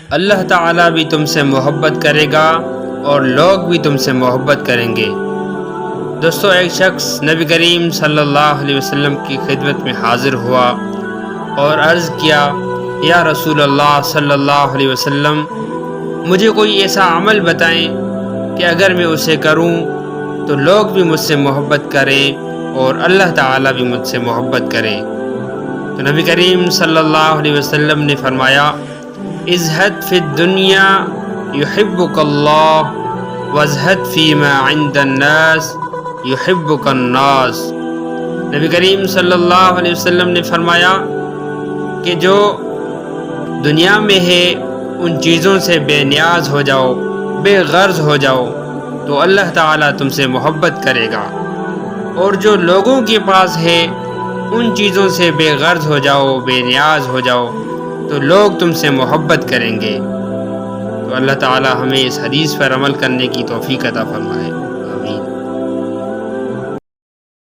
اللہ تعالیٰ بھی تم سے محبت کرے گا اور لوگ بھی تم سے محبت کریں گے۔ دوستو، ایک شخص نبی کریم صلی اللہ علیہ وسلم کی خدمت میں حاضر ہوا اور عرض کیا، یا رسول اللہ صلی اللہ علیہ وسلم، مجھے کوئی ایسا عمل بتائیں کہ اگر میں اسے کروں تو لوگ بھی مجھ سے محبت کریں اور اللہ تعالیٰ بھی مجھ سے محبت کرے۔ تو نبی کریم صلی اللہ علیہ وسلم نے فرمایا، ازہد فی الدنیا یحبک اللہ وازہد فیما عند الناس یحبک الناس۔ نبی کریم صلی اللہ علیہ وسلم نے فرمایا کہ جو دنیا میں ہے ان چیزوں سے بے نیاز ہو جاؤ، بے غرض ہو جاؤ تو اللہ تعالیٰ تم سے محبت کرے گا، اور جو لوگوں کے پاس ہے ان چیزوں سے بے غرض ہو جاؤ، بے نیاز ہو جاؤ تو لوگ تم سے محبت کریں گے۔ تو اللہ تعالیٰ ہمیں اس حدیث پر عمل کرنے کی توفیق عطا فرمائے۔